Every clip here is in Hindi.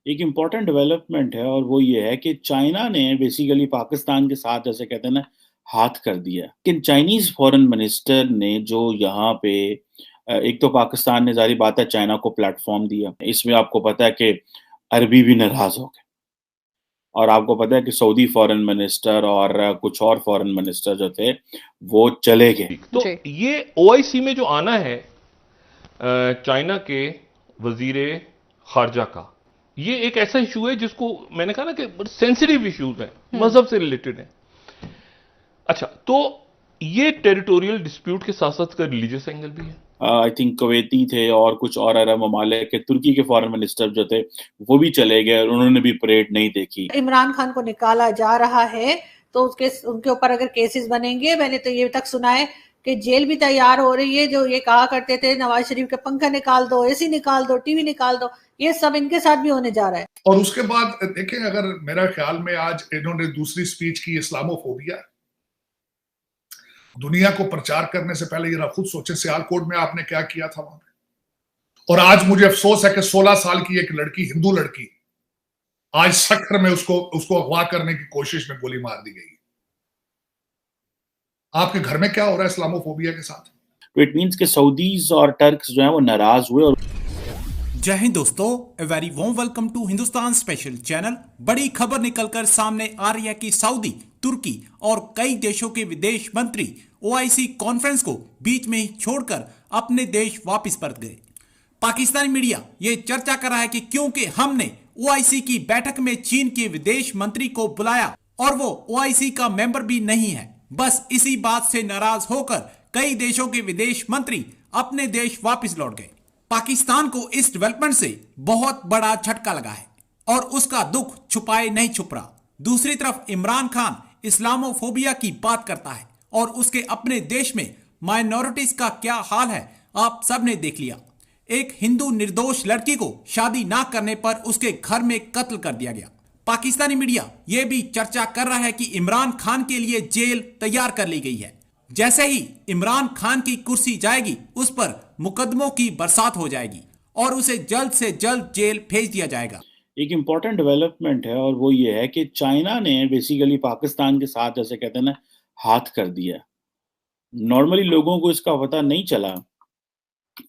एक इम्पॉर्टेंट डेवलपमेंट है और वो ये है कि चाइना ने बेसिकली पाकिस्तान के साथ जैसे कहते हैं ना हाथ कर दिया। लेकिन चाइनीज फॉरेन मिनिस्टर ने जो यहाँ पे एक तो पाकिस्तान ने जारी बात है चाइना को प्लेटफॉर्म दिया। इसमें आपको पता है कि अरबी भी नाराज हो गए और आपको पता है कि सऊदी फॉरेन मिनिस्टर और कुछ और फॉरेन मिनिस्टर जो थे वो चले गए। तो जी। ये ओआईसी में जो आना है चाइना के वजीरे खारजा का, ये एक ऐसा इशू है जिसको मैंने कहा ना कि सेंसिटिव इश्यूज है, मजहब से रिलेटेड है। अच्छा, तो ये टेरिटोरियल डिस्प्यूट के साथ साथ का रिलीजियस एंगल भी है। आई थिंक कुवैती थे और कुछ और अरब ममालिक के, तुर्की के फॉरेन मिनिस्टर जो थे वो भी चले गए और उन्होंने भी परेड नहीं देखी। इमरान खान को निकाला जा रहा है तो उसके उनके ऊपर अगर केसेस बनेंगे, मैंने तो ये तक सुना है कि जेल भी तैयार हो रही है। जो ये कहा करते थे नवाज शरीफ के पंखा निकाल दो, एसी निकाल दो, टीवी निकाल दो, ये सब इनके साथ भी होने जा रहा है। और उसके बाद देखें, अगर मेरा ख्याल में आज इन्होंने दूसरी स्पीच की इस्लामोफोबिया, दुनिया को प्रचार करने से पहले जरा खुद सोचें सियालकोट में आपने क्या किया था वहां पे। और आज मुझे अफसोस है कि 16 साल की एक लड़की, हिंदू लड़की, आज सखर में उसको अगवा करने की कोशिश में गोली मार दी गई। आपके घर में क्या हो रहा है इस्लामोफोबिया के साथ? तो इट मीन्स के सऊदीज और टर्क्स जो है वो नाराज हुए। और जय हिंद दोस्तों, a very warm welcome to Hindustan special channel. बड़ी खबर निकलकर सामने आ रही है कि सऊदी, तुर्की और कई देशों के विदेश मंत्री ओआईसी कॉन्फ्रेंस को बीच में ही छोड़कर अपने देश वापस परत गए। पाकिस्तानी मीडिया ये चर्चा कर रहा है कि क्योंकि हमने ओआईसी की बैठक में चीन के विदेश मंत्री को बुलाया और वो ओआईसी का मेंबर भी नहीं है, बस इसी बात से नाराज होकर कई देशों के विदेश मंत्री अपने देश वापस लौट गए। पाकिस्तान को इस डेवलपमेंट से बहुत बड़ा झटका लगा है और उसका दुख छुपाए नहीं छुप रहा। दूसरी तरफ इमरान खान इस्लामोफोबिया की बात करता है और उसके अपने देश में माइनॉरिटीज का क्या हाल है आप सब ने देख लिया। एक हिंदू निर्दोष लड़की को शादी ना करने पर उसके घर में कत्ल कर दिया गया। पाकिस्तानी मीडिया यह भी चर्चा कर रहा है कि इमरान खान के लिए जेल तैयार कर ली गई है। जैसे ही इमरान खान की कुर्सी जाएगी उस पर मुकदमों की बरसात हो जाएगी और उसे जल्द से जल्द जेल भेज दिया जाएगा। एक इम्पॉर्टेंट डेवलपमेंट है और वो ये है कि चाइना ने बेसिकली पाकिस्तान के साथ जैसे कहते हैं ना हाथ कर दिया। नॉर्मली लोगों को इसका पता नहीं चला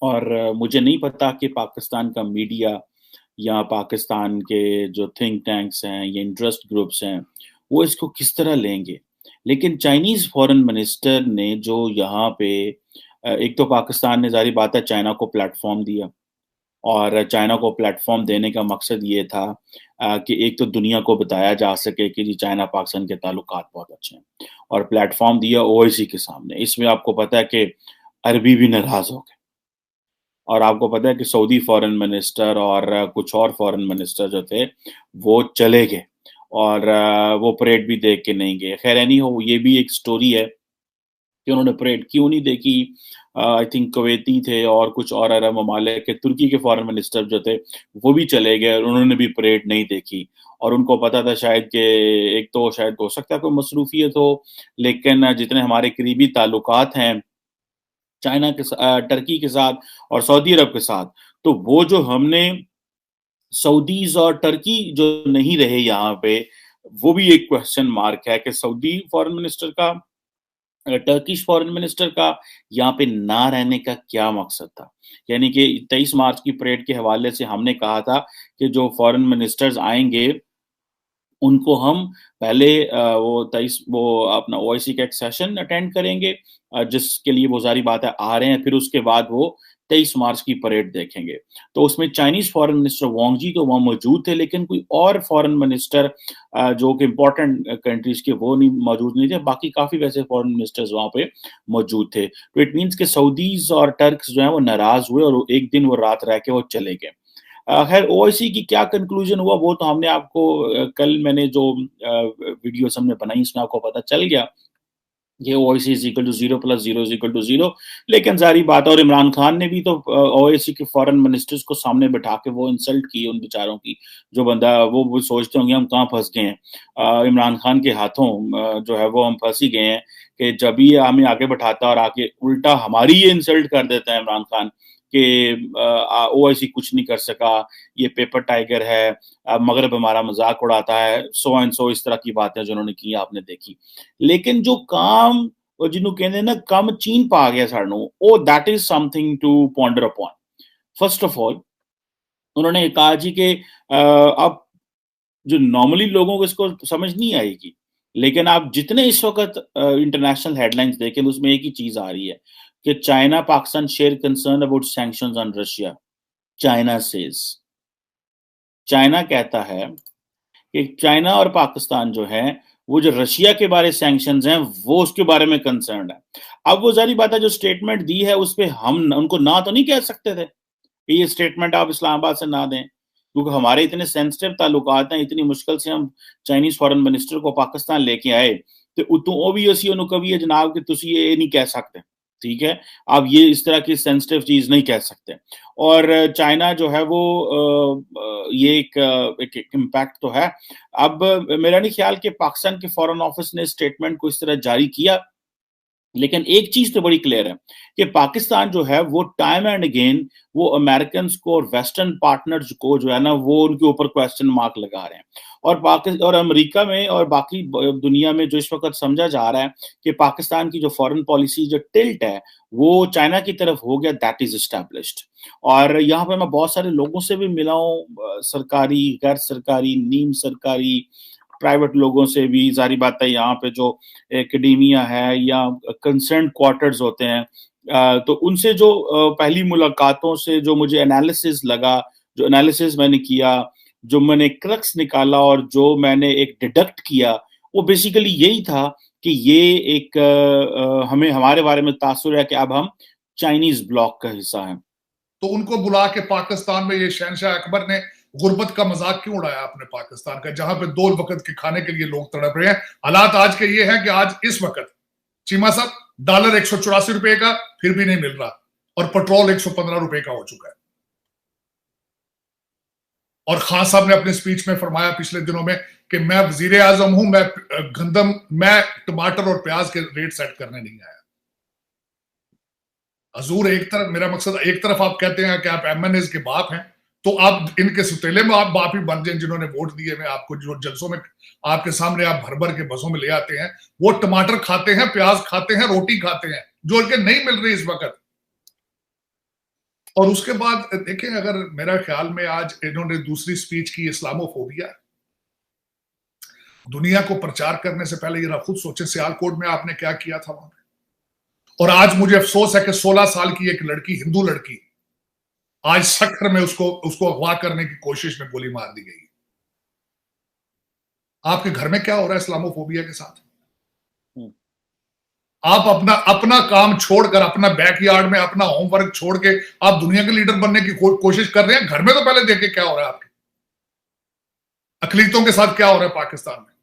और मुझे नहीं पता कि पाकिस्तान का मीडिया या पाकिस्तान के जो थिंक टैंक्स हैं या इंटरेस्ट ग्रुप्स हैं वो इसको किस तरह लेंगे। लेकिन चाइनीज फॉरेन मिनिस्टर ने जो यहाँ पे एक तो पाकिस्तान ने जारी बात है चाइना को प्लेटफॉर्म दिया और चाइना को प्लेटफॉर्म देने का मकसद ये था कि एक तो दुनिया को बताया जा सके कि जी चाइना पाकिस्तान के ताल्लुकात बहुत अच्छे हैं और प्लेटफॉर्म दिया ओआईसी के सामने। इसमें आपको पता है कि अरबी भी नाराज हो गए और आपको पता है कि सऊदी फॉरेन मिनिस्टर और कुछ और फॉरेन मिनिस्टर जो थे वो चले गए और वो परेड भी देख के नहीं गए। खैर एनी हो, ये भी एक स्टोरी है कि उन्होंने परेड क्यों नहीं देखी। आई थिंक कुवैती थे और कुछ और अरब ममालिक के, तुर्की के फॉरेन मिनिस्टर जो थे वो भी चले गए और उन्होंने भी परेड नहीं देखी और उनको पता था शायद कि एक तो शायद हो सकता है कोई मसरूफियत हो, लेकिन जितने हमारे करीबी ताल्लुकात हैं चाइना के टर्की के साथ और सऊदी अरब के साथ, तो वो जो हमने सऊदीज और टर्की जो नहीं रहे यहाँ पे, वो भी एक क्वेश्चन मार्क है कि सऊदी फॉरेन मिनिस्टर का, टर्किश फॉरेन मिनिस्टर का यहाँ पे ना रहने का क्या मकसद था। यानी कि 23 मार्च की परेड के हवाले से हमने कहा था कि जो फॉरेन मिनिस्टर्स आएंगे उनको हम पहले वो अपना ओआईसी का एक सेशन अटेंड करेंगे जिसके लिए वो जारी बात है आ रहे हैं, फिर उसके बाद वो 23 मार्च की परेड देखेंगे। तो उसमें चाइनीज फॉरेन मिनिस्टर वांग जी तो वहाँ मौजूद थे, लेकिन कोई और फॉरेन मिनिस्टर जो कि इम्पोर्टेंट कंट्रीज के वो नहीं मौजूद नहीं थे। बाकी काफी वैसे फॉरेन मिनिस्टर्स वहाँ पे मौजूद थे। तो इट मीन्स के सऊदीज और टर्क्स जो है वो नाराज हुए और एक दिन वो रात रह के वो चले गए। खैर ओआईसी की क्या कंक्लूजन हुआ वो तो हमने आपको कल मैंने जो वीडियो हमने बनाई उसमें आपको पता चल गया। ये OIC is equal to 0 + 0 is equal to 0। लेकिन सारी बात, और इमरान खान ने भी तो ओआईसी के फॉरेन मिनिस्टर्स को सामने बैठा के वो इंसल्ट की उन बेचारों की। जो बंदा वो सोचते होंगे हम कहाँ फंस गए हैं, इमरान खान के हाथों जो है वो हम फंस ही गए हैं कि जब भी हमें आगे बैठाता और आके उल्टा हमारी ये इंसल्ट कर देता है इमरान खान कि ओआईसी कुछ नहीं कर सका, ये पेपर टाइगर है, मगरब हमारा मजाक उड़ाता है, सो एंड सो, इस तरह की बातें जो उन्होंने की आपने देखी। लेकिन जो काम जिन्हों कहते ना कम चीन पा गया सानू, oh that is something to ponder upon. First of all उन्होंने कहा जी कि अब जो नॉर्मली लोगों को इसको समझ नहीं आएगी, लेकिन आप जितने इस वक्त इंटरनेशनल हेडलाइंस देखें उसमें एक ही चीज आ रही है कि China Pakistan share concern about sanctions on Russia. China says, China कहता है कि चाइना और पाकिस्तान जो है वो जो रशिया के बारे सैंक्शंस हैं वो उसके बारे में कंसर्न है। अब वो जारी बात है जो स्टेटमेंट दी है उस पर हम उनको ना तो नहीं कह सकते थे कि ये स्टेटमेंट आप इस्लामाबाद से ना दें, क्योंकि हमारे इतने सेंसिटिव ताल्लुकात हैं, इतनी मुश्किल से हम चाइनीज फॉरेन मिनिस्टर को पाकिस्तान लेके आए, तो ओबीएससी कभी ये जनाब कि तुसी ये नहीं कह सकते, ठीक है, आप ये इस तरह की सेंसिटिव चीज नहीं कह सकते। और चाइना जो है वो ये एक इम्पैक्ट तो है। अब मेरा नहीं ख्याल कि पाकिस्तान के फॉरेन ऑफिस ने स्टेटमेंट को इस तरह जारी किया, लेकिन एक चीज तो बड़ी क्लियर है कि पाकिस्तान जो है वो टाइम एंड अगेन वो अमेरिकन को और वेस्टर्न पार्टनर्स को जो है ना वो उनके ऊपर क्वेश्चन मार्क लगा रहे हैं। और पाकिस्तान और अमेरिका में और बाकी दुनिया में जो इस वक्त समझा जा रहा है कि पाकिस्तान की जो फॉरेन पॉलिसी जो टिल्ट है वो चाइना की तरफ हो गया, दैट इज एस्टैब्लिश्ड। और यहाँ पे मैं बहुत सारे लोगों से भी मिला हूँ, सरकारी, गैर सरकारी, नीम सरकारी, प्राइवेट लोगों से भी। जारी बात है यहाँ पे जो एकेडेमिया है या कंसर्न क्वार्टर्स होते हैं, तो उनसे जो पहली मुलाकातों से जो मुझे एनालिसिस लगा, जो एनालिसिस मैंने किया, जो मैंने क्रक्स निकाला और जो मैंने एक डिडक्ट किया, वो बेसिकली यही था कि ये एक हमें हमारे बारे में तासुर है कि अब हम चाइनीज ब्लॉक का हिस्सा हैं। तो उनको बुला के पाकिस्तान में ये शहनशाह अकबर ने गुर्बत का मजाक क्यों उड़ाया अपने पाकिस्तान का, जहां पे 2 वक्त के खाने के लिए लोग तड़प रहे हैं। हालात आज के ये हैं कि आज इस वक्त चीमा साहब डॉलर 184 रुपए का फिर भी नहीं मिल रहा और पेट्रोल 115 रुपए का हो चुका है। और खान साहब ने अपनी स्पीच में फरमाया पिछले दिनों में कि मैं वजीर आजम हूं, मैं टमाटर और प्याज के रेट सेट करने नहीं आया। हजूर, एक तरफ मेरा मकसद, एक तरफ आप कहते हैं कि आप एमएनएस के बाप हैं, तो आप इनके सुतेले में आप बाप ही बन जाए जिन्होंने वोट दिए में आपको, जो जलसों में आपके सामने आप भर भर के बसों में ले आते हैं, वो टमाटर खाते हैं, प्याज खाते हैं, रोटी खाते हैं, जो इनके नहीं मिल रही इस वक्त। और उसके बाद देखें, अगर मेरा ख्याल में आज इन्होंने दूसरी स्पीच की इस्लामोफोबिया, दुनिया को प्रचार करने से पहले जरा खुद सोचें सियालकोट में आपने क्या किया था वहां पे। और आज मुझे अफसोस है कि 16 साल की एक लड़की, हिंदू लड़की, आज सखर में उसको अगवा करने की कोशिश में गोली मार दी गई। आपके घर में क्या हो रहा है इस्लामोफोबिया के साथ? आप अपना काम छोड़कर, अपना बैकयार्ड में अपना होमवर्क छोड़ के आप दुनिया के लीडर बनने की कोशिश कर रहे हैं। घर में तो पहले देखे क्या हो रहा है आपके अकलीतों के साथ, क्या हो रहा है पाकिस्तान में।